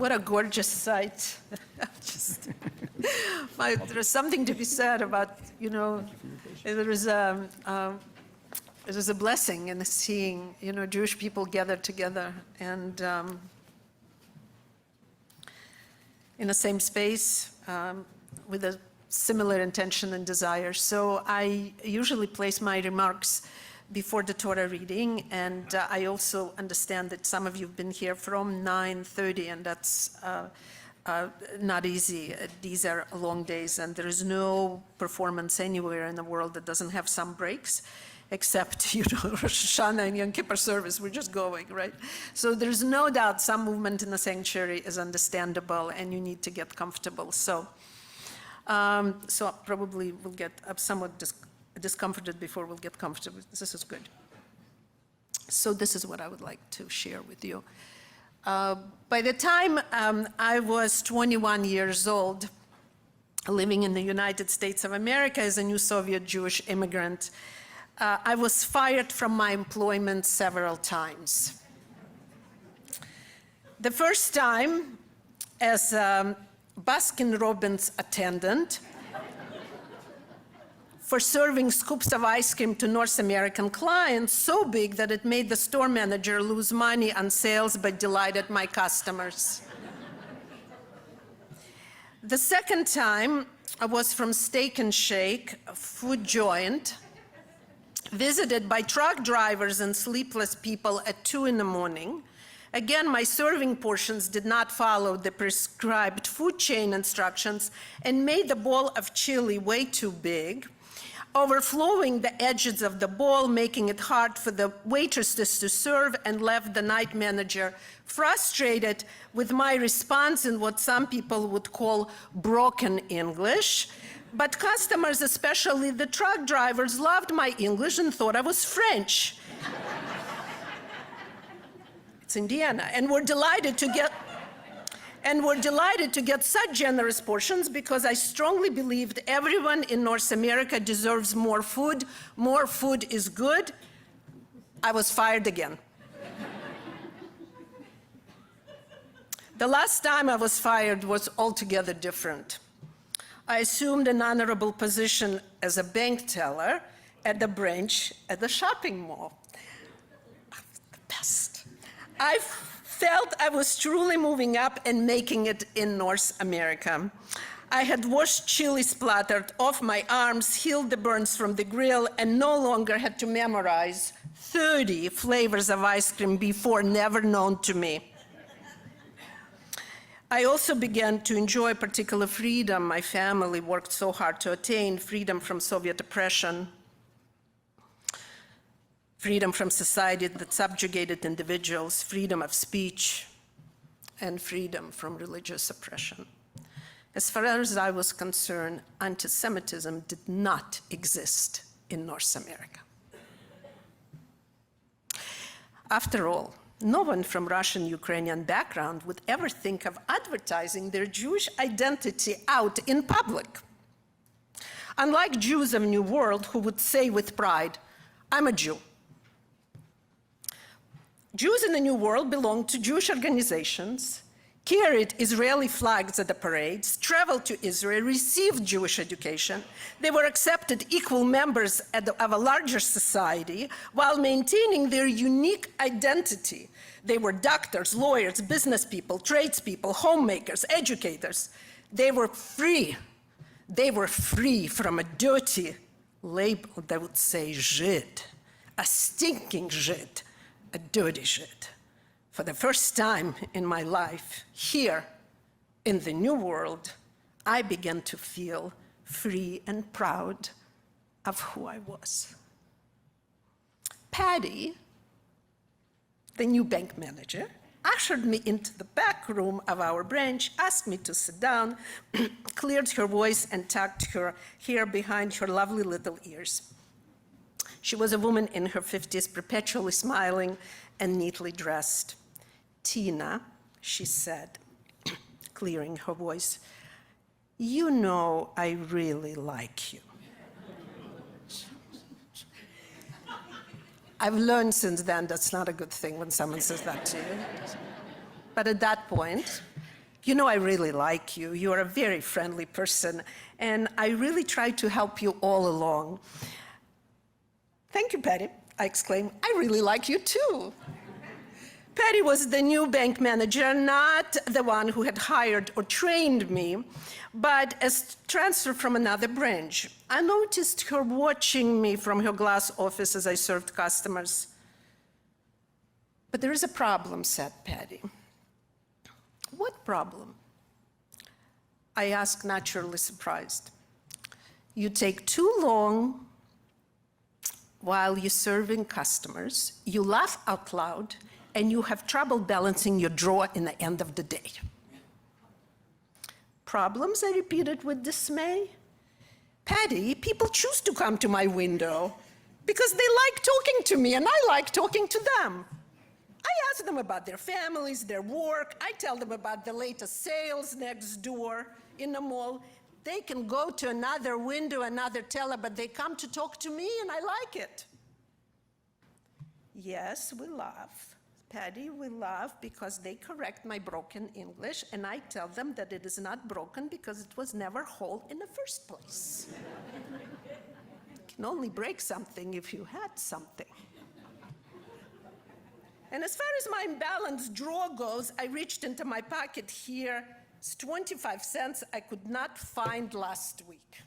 What a gorgeous sight. There's something to be said about, there is a blessing in seeing, Jewish people gather together and in the same space with a similar intention and desire. So I usually place my remarks before the Torah reading, and I also understand that some of you have been here from 9:30, and that's not easy. These are long days, and there is no performance anywhere in the world that doesn't have some breaks, except, Rosh Hashanah and Yom Kippur service. We're just going, right? So there's no doubt some movement in the sanctuary is understandable, and you need to get comfortable. So probably we'll get somewhat discomforted before we'll get comfortable. This is good. So this is what I would like to share with you. By the time I was 21 years old, living in the United States of America as a new Soviet Jewish immigrant, I was fired from my employment several times. The first time as a Baskin-Robbins attendant for serving scoops of ice cream to North American clients so big that it made the store manager lose money on sales but delighted my customers. The second time I was from Steak and Shake, a food joint, visited by truck drivers and sleepless people at 2 in the morning. Again, my serving portions did not follow the prescribed food chain instructions and made the bowl of chili way too big, overflowing the edges of the bowl, making it hard for the waitresses to serve, and left the night manager frustrated with my response in what some people would call broken English. But customers, especially the truck drivers, loved my English and thought I was French. It's Indiana, and we're delighted to get such generous portions because I strongly believed everyone in North America deserves more food. More food is good. I was fired again. The last time I was fired was altogether different. I assumed an honorable position as a bank teller at the branch at the shopping mall. The best. I felt I was truly moving up and making it in North America. I had washed chili splattered off my arms, healed the burns from the grill, and no longer had to memorize 30 flavors of ice cream before, never known to me. I also began to enjoy particular freedom my family worked so hard to attain: freedom from Soviet oppression, freedom from society that subjugated individuals, freedom of speech, and freedom from religious oppression. As far as I was concerned, anti-Semitism did not exist in North America. After all, no one from Russian, Ukrainian background would ever think of advertising their Jewish identity out in public. Unlike Jews of New World who would say with pride, "I'm a Jew." Jews in the New World belonged to Jewish organizations, carried Israeli flags at the parades, traveled to Israel, received Jewish education. They were accepted equal members of a larger society while maintaining their unique identity. They were doctors, lawyers, business people, tradespeople, homemakers, educators. They were free. They were free from a dirty label that would say Žid, a stinking Žid, a dirty Žid. For the first time in my life, here in the New World, I began to feel free and proud of who I was. Patty, the new bank manager, ushered me into the back room of our branch, asked me to sit down, cleared her voice, and tucked her hair behind her lovely little ears. She was a woman in her 50s, perpetually smiling and neatly dressed. "Tina," she said, clearing her voice, "you know I really like you." I've learned since then that's not a good thing when someone says that to you. But at that point, You know, I really like you. You are a very friendly person, and I really try to help you all along. Thank you, Patty, I exclaimed. I really like you too. Patty was the new bank manager, not the one who had hired or trained me, but a transfer from another branch. I noticed her watching me from her glass office as I served customers. But there is a problem, said Patty. What problem? I asked, naturally surprised. You take too long while you're serving customers, you laugh out loud, and you have trouble balancing your drawer in the end of the day. Problems, I repeated with dismay. Patty, people choose to come to my window because they like talking to me and I like talking to them. I ask them about their families, their work. I tell them about the latest sales next door in the mall. They can go to another window, another teller, but they come to talk to me and I like it. Yes, we laugh. Patty, we laugh because they correct my broken English and I tell them that it is not broken because it was never whole in the first place. You can only break something if you had something. And as far as my imbalanced drawer goes, I reached into my pocket here. It's 25 cents I could not find last week.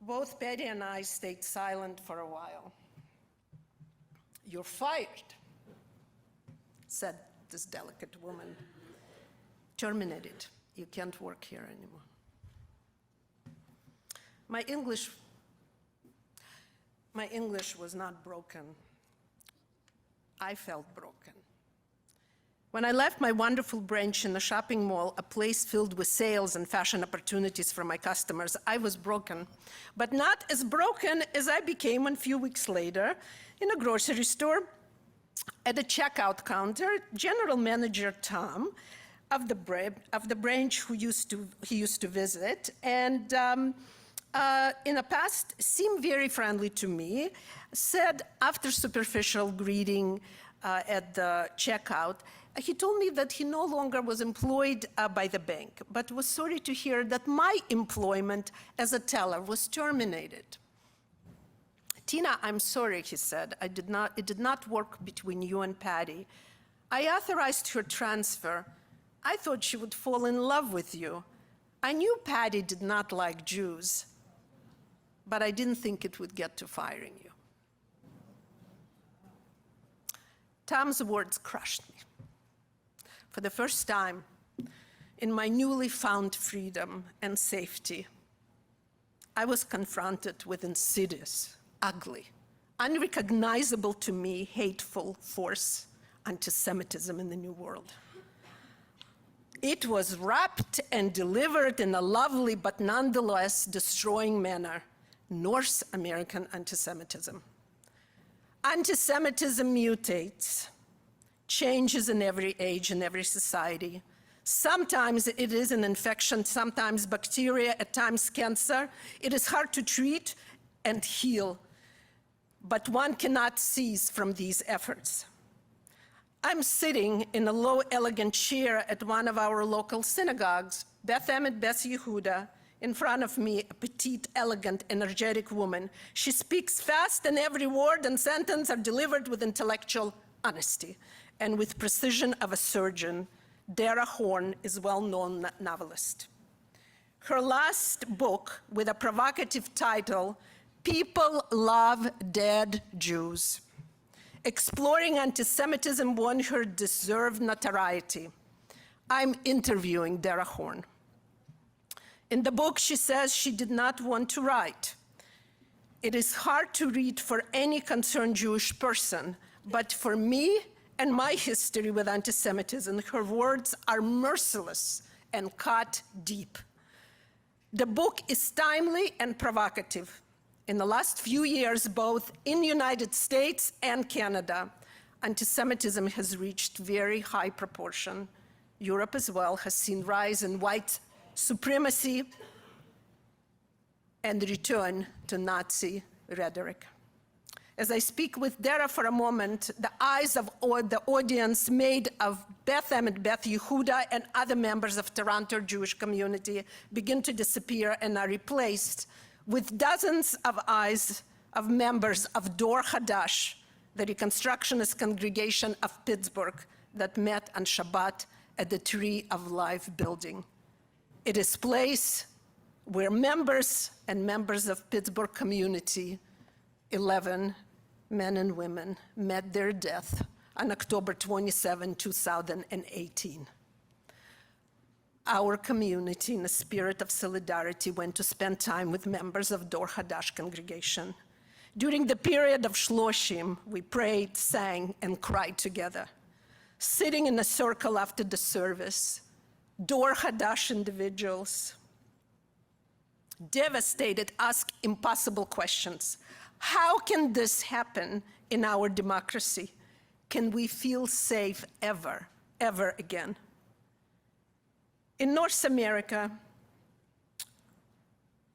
Both Patty and I stayed silent for a while. You're fired, said this delicate woman. Terminated. You can't work here anymore. My English was not broken. I felt broken. When I left my wonderful branch in the shopping mall, a place filled with sales and fashion opportunities for my customers, I was broken, but not as broken as I became a few weeks later in a grocery store. At the checkout counter, General Manager Tom of the branch he used to visit, and in the past seemed very friendly to me, said after superficial greeting at the checkout, he told me that he no longer was employed by the bank, but was sorry to hear that my employment as a teller was terminated. Tina, I'm sorry, he said. It did not work between you and Patty. I authorized her transfer. I thought she would fall in love with you. I knew Patty did not like Jews, but I didn't think it would get to firing you. Tom's words crushed me. For the first time in my newly found freedom and safety, I was confronted with insidious, ugly, unrecognizable to me, hateful force, anti-Semitism in the New World. It was wrapped and delivered in a lovely but nonetheless destroying manner, North American anti-Semitism. Anti-Semitism mutates, changes in every age, in every society. Sometimes it is an infection, sometimes bacteria, at times cancer. It is hard to treat and heal, but one cannot cease from these efforts. I'm sitting in a low, elegant chair at one of our local synagogues, Beth Emet, Beth Yehuda. In front of me, a petite, elegant, energetic woman. She speaks fast, and every word and sentence are delivered with intellectual honesty and with precision of a surgeon. Dara Horn is a well-known novelist. Her last book, with a provocative title, People Love Dead Jews, exploring anti-Semitism, won her deserved notoriety. I'm interviewing Dara Horn. In the book, she says she did not want to write. It is hard to read for any concerned Jewish person, but for me and my history with anti-Semitism, her words are merciless and cut deep. The book is timely and provocative. In the last few years, both in the United States and Canada, anti-Semitism has reached very high proportion. Europe as well has seen rise in white supremacy and return to Nazi rhetoric. As I speak with Dara for a moment, the eyes of the audience made of Beth Emmett, Beth Yehuda, and other members of Toronto Jewish community begin to disappear and are replaced with dozens of eyes of members of Dor Hadash, the Reconstructionist congregation of Pittsburgh that met on Shabbat at the Tree of Life building. It is a place where members and members of Pittsburgh community, 11 men and women, met their death on October 27, 2018. Our community, in a spirit of solidarity, went to spend time with members of Dor Hadash congregation. During the period of Shloshim, we prayed, sang, and cried together. Sitting in a circle after the service, Dor Hadash individuals, devastated, asked impossible questions. How can this happen in our democracy? Can we feel safe ever, ever again? In North America,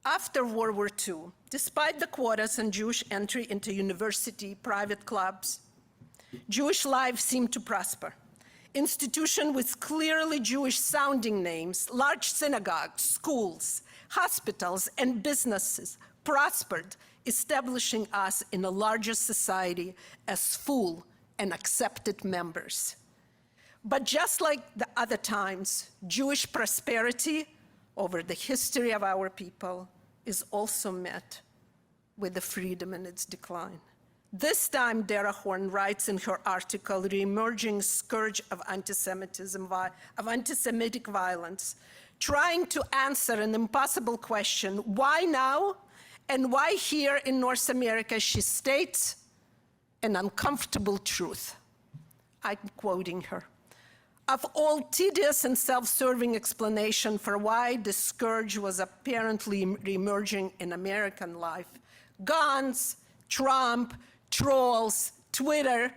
after World War II, despite the quotas and Jewish entry into university, private clubs, Jewish life seemed to prosper. Institutions with clearly Jewish-sounding names, large synagogues, schools, hospitals, and businesses prospered, establishing us in a larger society as full and accepted members. But just like the other times, Jewish prosperity over the history of our people is also met with the freedom in its decline. This time, Dara Horn writes in her article, The Emerging Scourge of Antisemitism, of Antisemitic Violence, trying to answer an impossible question, why now? And why here in North America, she states an uncomfortable truth. I'm quoting her. Of all tedious and self-serving explanation for why the scourge was apparently reemerging in American life, guns, Trump, trolls, Twitter,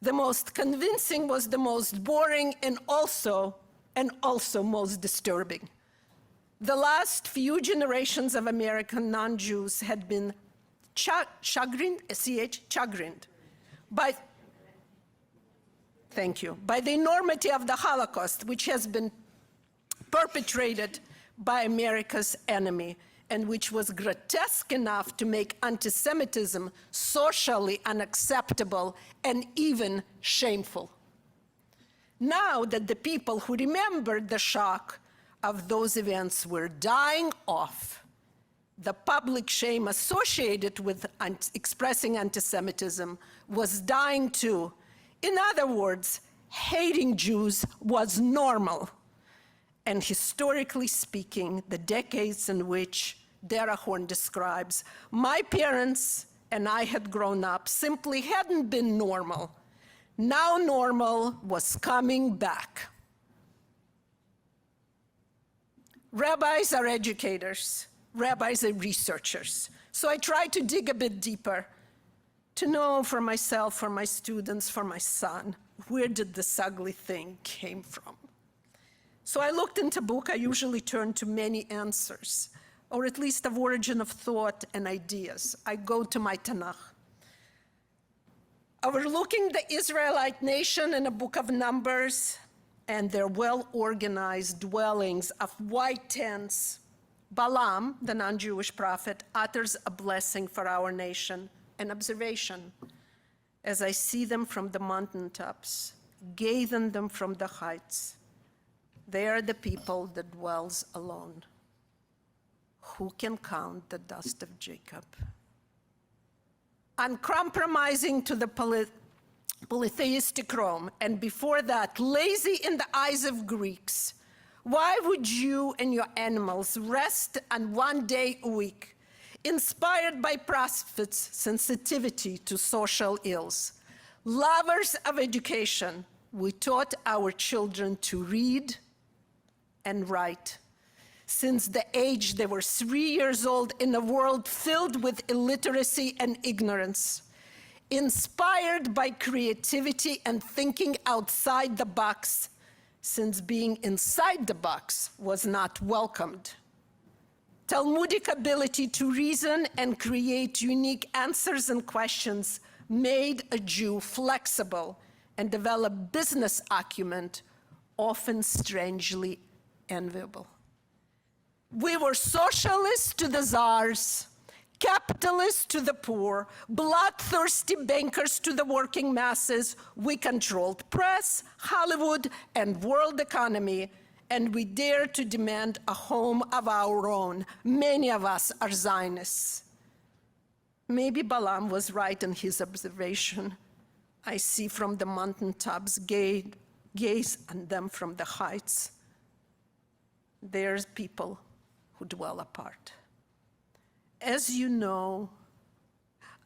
the most convincing was the most boring and also most disturbing. The last few generations of American non-Jews had been chagrined by, thank you, by the enormity of the Holocaust, which has been perpetrated by America's enemy, and which was grotesque enough to make anti-Semitism socially unacceptable and even shameful. Now that the people who remembered the shock of those events were dying off, the public shame associated with expressing anti-Semitism was dying too. In other words, hating Jews was normal. And historically speaking, the decades in which Dara Horn describes, my parents and I had grown up simply hadn't been normal. Now normal was coming back. Rabbis are educators. Rabbis are researchers. So I tried to dig a bit deeper to know for myself, for my students, for my son, where did this ugly thing came from? So I looked into book. I usually turn to many answers, or at least of origin of thought and ideas. I go to my Tanakh. Overlooking the Israelite nation in a book of Numbers and their well-organized dwellings of white tents, Balaam, the non-Jewish prophet, utters a blessing for our nation, an observation. As I see them from the mountaintops, gaze on them from the heights, they are the people that dwells alone. Who can count the dust of Jacob? Uncompromising to the polytheistic Rome, and before that, lazy in the eyes of Greeks, why would you and your animals rest on one day a week, inspired by prophets' sensitivity to social ills? Lovers of education, we taught our children to read and write. Since the age they were 3 years old, in a world filled with illiteracy and ignorance, inspired by creativity and thinking outside the box, since being inside the box was not welcomed. Talmudic ability to reason and create unique answers and questions made a Jew flexible and developed business acumen, often strangely enviable. We were socialists to the czars, capitalists to the poor, bloodthirsty bankers to the working masses. We controlled press, Hollywood, and world economy, and we dared to demand a home of our own. Many of us are Zionists. Maybe Balaam was right in his observation. I see from the mountaintops, gaze on them from the heights. There's people who dwell apart. As you know,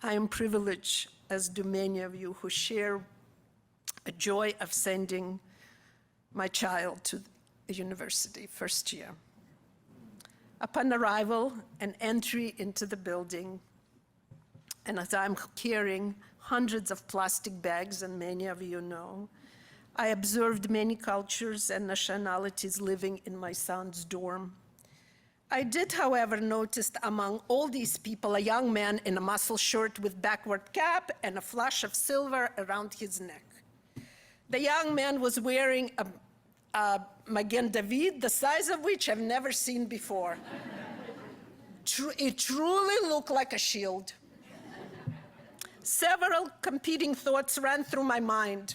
I am privileged, as do many of you, who share a joy of sending my child to the university first year. Upon arrival and entry into the building, and as I'm carrying hundreds of plastic bags, and many of you know, I observed many cultures and nationalities living in my son's dorm. I did, however, notice among all these people a young man in a muscle shirt with backward cap and a flash of silver around his neck. The young man was wearing a Magen David, the size of which I've never seen before. It truly looked like a shield. Several competing thoughts ran through my mind.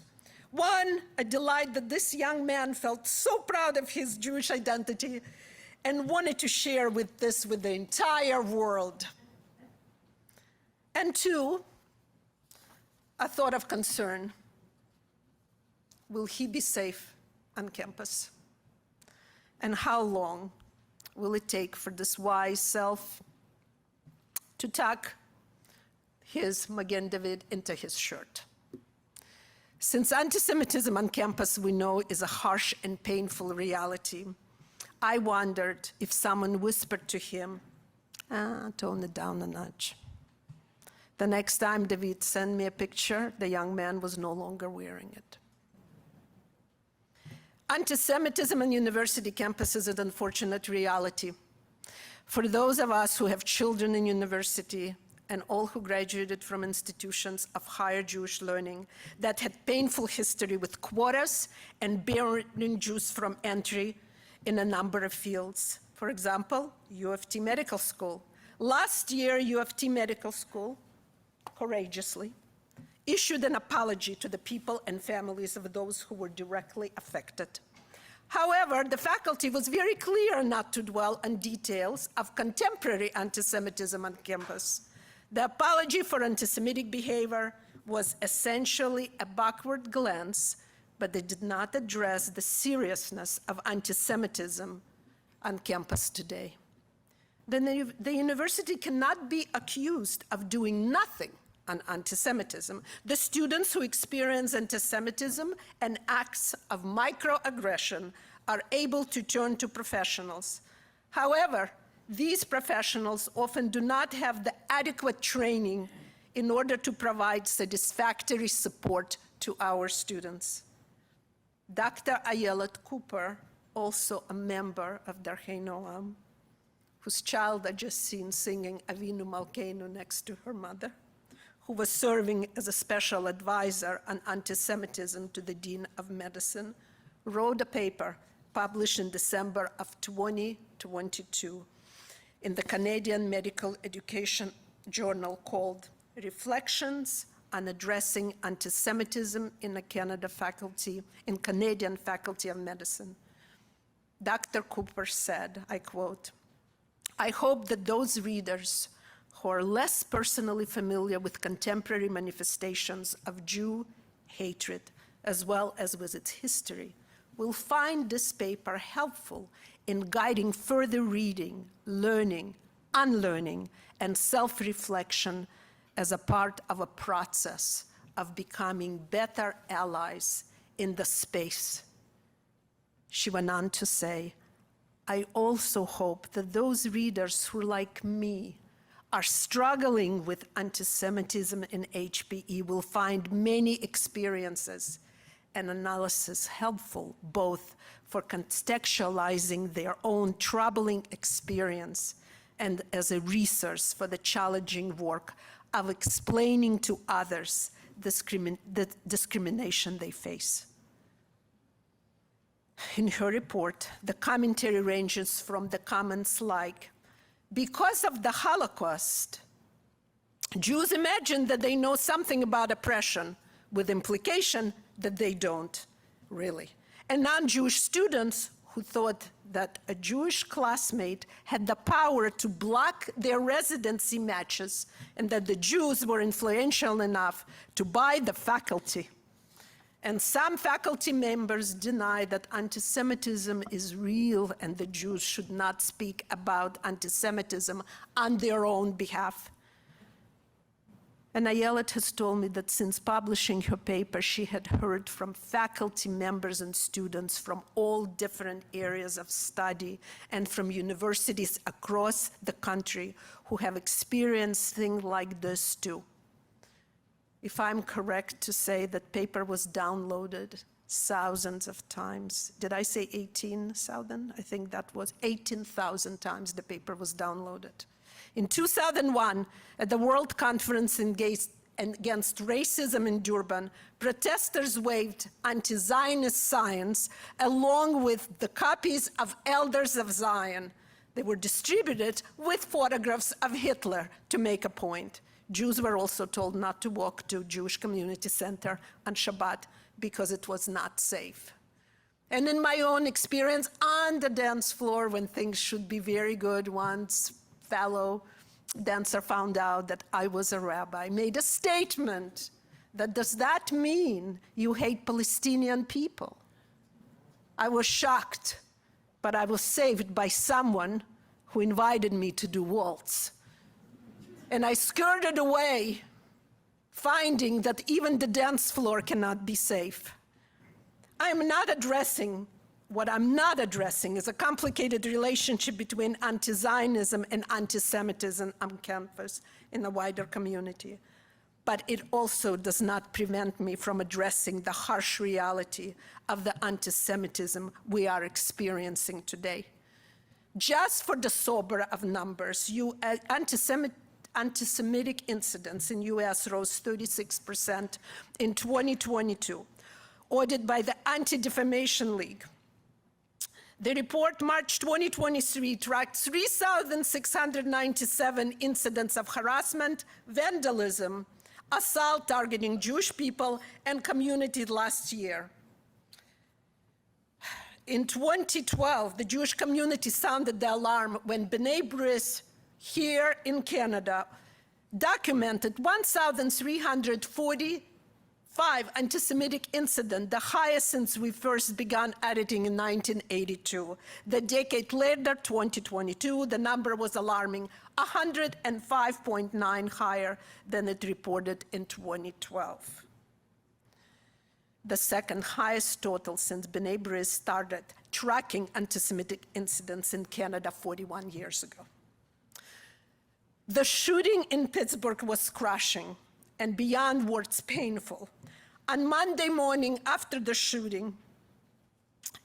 One, a delight that this young man felt so proud of his Jewish identity and wanted to share with the entire world. And two, a thought of concern. Will he be safe on campus? And how long will it take for this wise self to tuck his Magen David into his shirt? Since anti-Semitism on campus, we know, is a harsh and painful reality, I wondered if someone whispered to him, tone it down a notch. The next time David sent me a picture, the young man was no longer wearing it. Anti-Semitism on university campuses is an unfortunate reality. For those of us who have children in university, and all who graduated from institutions of higher Jewish learning that had painful history with quotas and barring Jews from entry in a number of fields. For example, U of T Medical School. Last year, U of T Medical School, courageously, issued an apology to the people and families of those who were directly affected. However, the faculty was very clear not to dwell on details of contemporary anti-Semitism on campus. The apology for anti-Semitic behavior was essentially a backward glance, but they did not address the seriousness of anti-Semitism on campus today. The university cannot be accused of doing nothing on anti-Semitism. The students who experience anti-Semitism and acts of microaggression are able to turn to professionals. However, these professionals often do not have the adequate training in order to provide satisfactory support to our students. Dr. Ayelet Cooper, also a member of Darchei Noam, whose child I just seen singing Avinu Malkeinu next to her mother, who was serving as a special advisor on anti-Semitism to the Dean of Medicine, wrote a paper published in December of 2022 in the Canadian Medical Education Journal called Reflections on Addressing Anti-Semitism in Canadian Faculty of Medicine. Dr. Cooper said, I quote, "I hope that those readers who are less personally familiar with contemporary manifestations of Jew hatred, as well as with its history, will find this paper helpful in guiding further reading, learning, unlearning, and self-reflection as a part of a process of becoming better allies in the space." She went on to say, "I also hope that those readers who, like me, are struggling with anti-Semitism in HPE will find many experiences and analysis helpful, both for contextualizing their own troubling experience and as a resource for the challenging work of explaining to others the discrimination they face. In her report, the commentary ranges from the comments like, because of the Holocaust, Jews imagine that they know something about oppression, with implication that they don't, really. And non-Jewish students who thought that a Jewish classmate had the power to block their residency matches and that the Jews were influential enough to buy the faculty. And some faculty members deny that anti-Semitism is real and the Jews should not speak about anti-Semitism on their own behalf. And Ayelet has told me that since publishing her paper, she had heard from faculty members and students from all different areas of study and from universities across the country who have experienced things like this too. If I'm correct to say that paper was downloaded thousands of times. Did I say 18,000? I think that was 18,000 times the paper was downloaded. In 2001, at the World Conference Against Racism in Durban, protesters waved anti-Zionist signs along with the copies of Elders of Zion. They were distributed with photographs of Hitler to make a point. Jews were also told not to walk to Jewish Community Center on Shabbat because it was not safe. And in my own experience on the dance floor, when things should be very good, once fellow dancer found out that I was a rabbi, made a statement that, does that mean you hate Palestinian people? I was shocked, but I was saved by someone who invited me to do waltz. And I skirted away, finding that even the dance floor cannot be safe. What I'm not addressing is a complicated relationship between anti-Zionism and anti-Semitism on campus in the wider community. But it also does not prevent me from addressing the harsh reality of the anti-Semitism we are experiencing today. Just for the sober of numbers, anti-Semitic incidents in US rose 36% in 2022, audited by the Anti-Defamation League. The report, March 2023, tracked 3,697 incidents of harassment, vandalism, assault targeting Jewish people and community last year. In 2012, the Jewish community sounded the alarm when B'nai B'rith here in Canada documented 1,345 anti-Semitic incidents, the highest since we first began editing in 1982. The decade later, 2022, the number was alarming, 105.9 higher than it reported in 2012. The second highest total since B'nai B'rith started tracking anti-Semitic incidents in Canada 41 years ago. The shooting in Pittsburgh was crushing and beyond words painful. On Monday morning after the shooting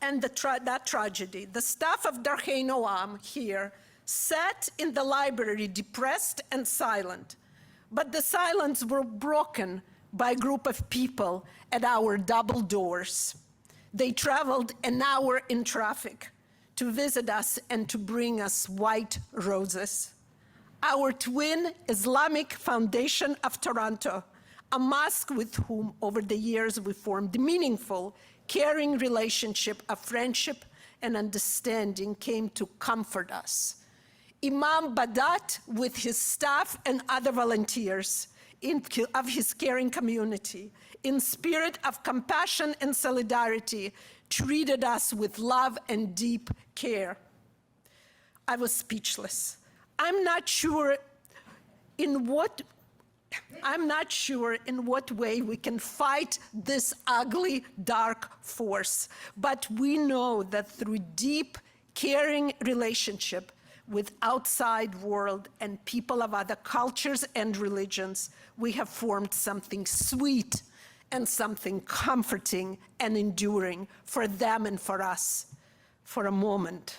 and that tragedy, the staff of Darchei Noam here sat in the library depressed and silent, but the silence were broken by a group of people at our double doors. They traveled an hour in traffic to visit us and to bring us white roses. Our twin Islamic Foundation of Toronto, a mosque with whom over the years we formed meaningful, caring relationship of friendship and understanding, came to comfort us. Imam Badat, with his staff and other volunteers of his caring community, in spirit of compassion and solidarity, treated us with love and deep care. I was speechless. I'm not sure in what way we can fight this ugly, dark force, but we know that through deep, caring relationship with outside world and people of other cultures and religions, we have formed something sweet and something comforting and enduring for them and for us. For a moment,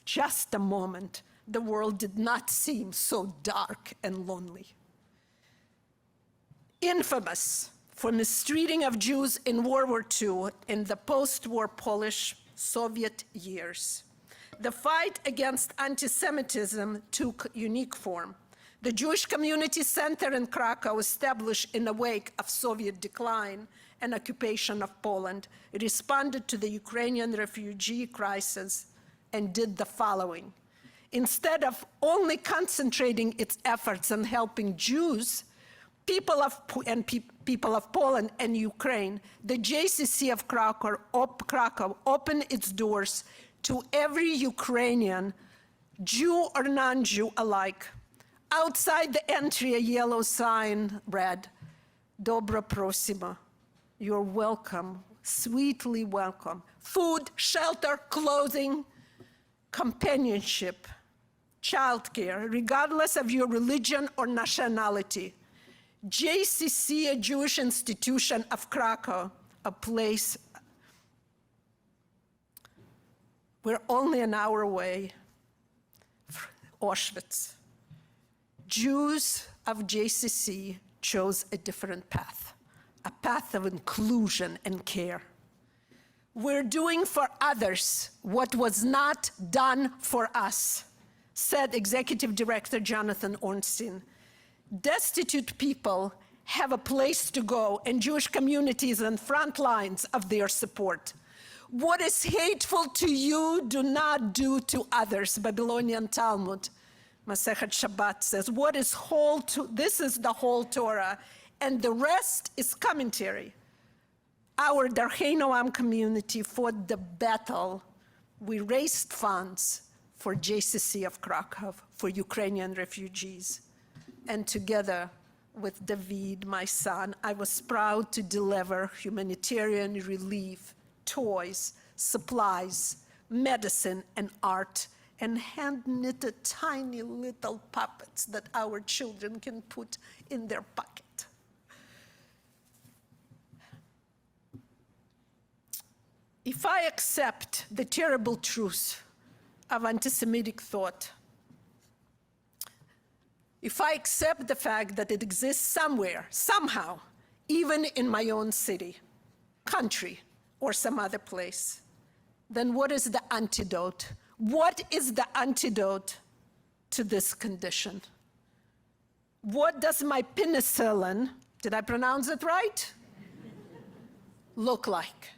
just a moment, the world did not seem so dark and lonely. Infamous for mistreating of Jews in World War II in the post-war Polish Soviet years. The fight against anti-Semitism took unique form. The Jewish Community Center in Krakow, established in the wake of Soviet decline and occupation of Poland, responded to the Ukrainian refugee crisis and did the following. Instead of only concentrating its efforts on helping Jews, people of Poland and Ukraine, the JCC of Krakow opened its doors to every Ukrainian, Jew or non-Jew alike. Outside the entry, a yellow sign read, "Dobro prosimo," you're welcome, sweetly welcome. Food, shelter, clothing, companionship, childcare, regardless of your religion or nationality. JCC, a Jewish institution of Krakow, a place we're only an hour away from Auschwitz. Jews of JCC chose a different path, a path of inclusion and care. We're doing for others what was not done for us, said Executive Director Jonathan Ornstein. Destitute people have a place to go, and Jewish communities on front lines of their support. What is hateful to you, do not do to others, Babylonian Talmud. Masechet Shabbat says, this is the whole Torah, and the rest is commentary. Our Darchei Noam community fought the battle. We raised funds for JCC of Krakow, for Ukrainian refugees. And together with David, my son, I was proud to deliver humanitarian relief, toys, supplies, medicine, and art, and hand-knitted tiny little puppets that our children can put in their pocket. If I accept the terrible truth of anti-Semitic thought, if I accept the fact that it exists somewhere, somehow, even in my own city, country, or some other place, then what is the antidote? What is the antidote to this condition? What does my penicillin, did I pronounce it right? Look like?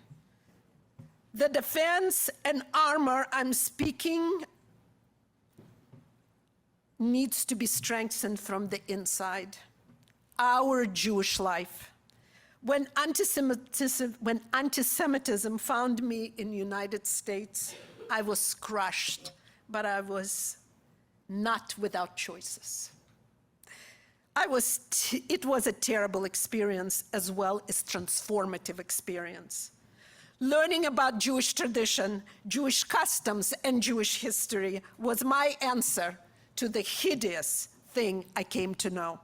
The defense and armor I'm speaking needs to be strengthened from the inside. Our Jewish life. When anti-Semitism found me in the United States, I was crushed, but I was not without choices. It was a terrible experience as well as transformative experience. Learning about Jewish tradition, Jewish customs, and Jewish history was my answer to the hideous thing I came to know.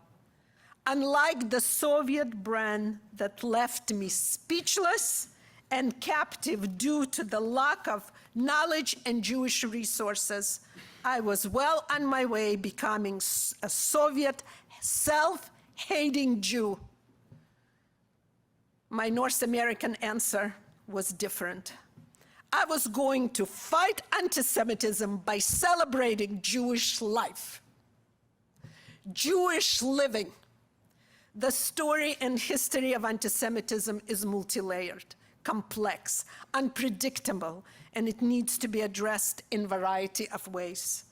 Unlike the Soviet brand that left me speechless and captive due to the lack of knowledge and Jewish resources, I was well on my way becoming a Soviet self-hating Jew. My North American answer was different. I was going to fight anti-Semitism by celebrating Jewish life, Jewish living. The story and history of anti-Semitism is multi-layered, complex, unpredictable, and it needs to be addressed in a variety of ways.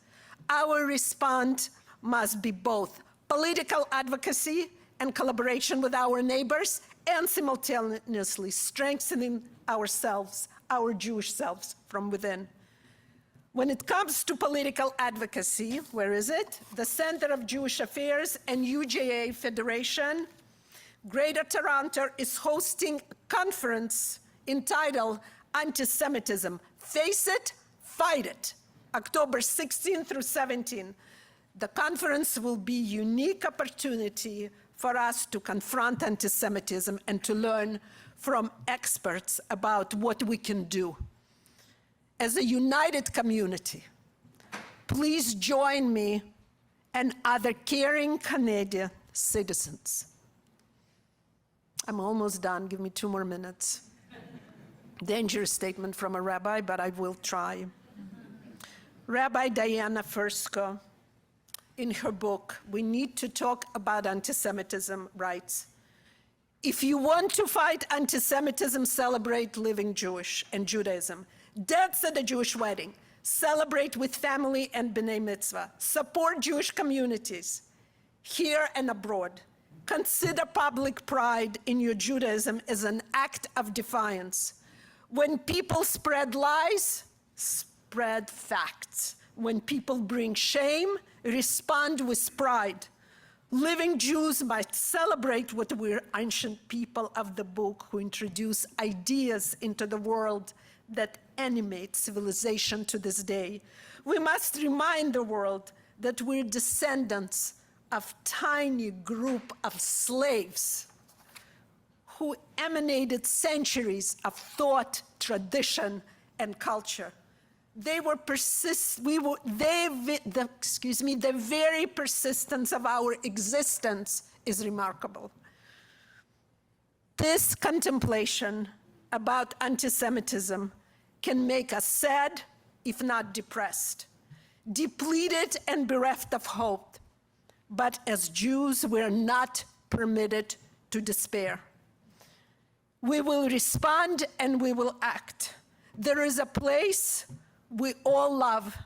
Our response must be both political advocacy and collaboration with our neighbors, and simultaneously strengthening ourselves, our Jewish selves from within. When it comes to political advocacy, where is it? The Center of Jewish Affairs and UJA Federation, Greater Toronto is hosting a conference entitled Antisemitism, Face It, Fight It, October 16 through 17. The conference will be a unique opportunity for us to confront anti-Semitism and to learn from experts about what we can do. As a united community, please join me and other caring Canadian citizens I'm almost done. Give me 2 more minutes. Dangerous statement from a rabbi, but I will try. Rabbi Diana Fursko, in her book, We Need to Talk About Antisemitism, writes, if you want to fight anti-Semitism, celebrate living Jewish and Judaism. Dance at a Jewish wedding. Celebrate with family and B'nai Mitzvah. Support Jewish communities here and abroad. Consider public pride in your Judaism as an act of defiance. When people spread lies, spread facts. When people bring shame, respond with pride. Living Jews might celebrate what we're ancient people of the book who introduce ideas into the world that animate civilization to this day. We must remind the world that we're descendants of tiny group of slaves who emanated centuries of thought, tradition, and culture. They were the very persistence of our existence is remarkable. This contemplation about anti-Semitism can make us sad, if not depressed, depleted and bereft of hope. But as Jews, we're not permitted to despair. We will respond and we will act. There is a place we all love,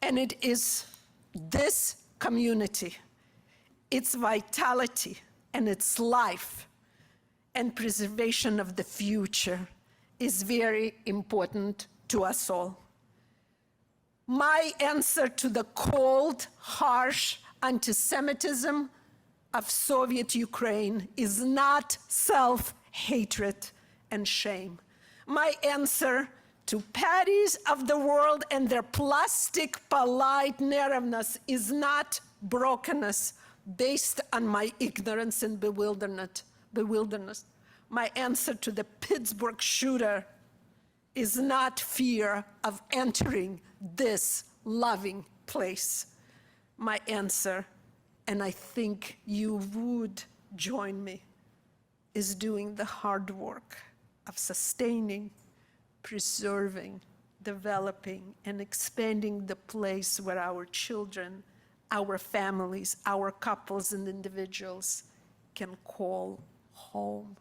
and it is this community, its vitality and its life and preservation of the future is very important to us all. My answer to the cold, harsh anti-Semitism of Soviet Ukraine is not self-hatred and shame. My answer to parties of the world and their plastic polite narrowness is not brokenness based on my ignorance and bewilderment. My answer to the Pittsburgh shooter is not fear of entering this loving place. My answer, and I think you would join me, is doing the hard work of sustaining, preserving, developing, and expanding the place where our children, our families, our couples and individuals can call home.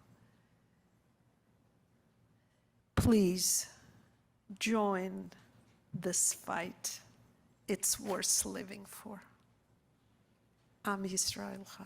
Please join this fight. It's worth living for. Am Yisrael Chai.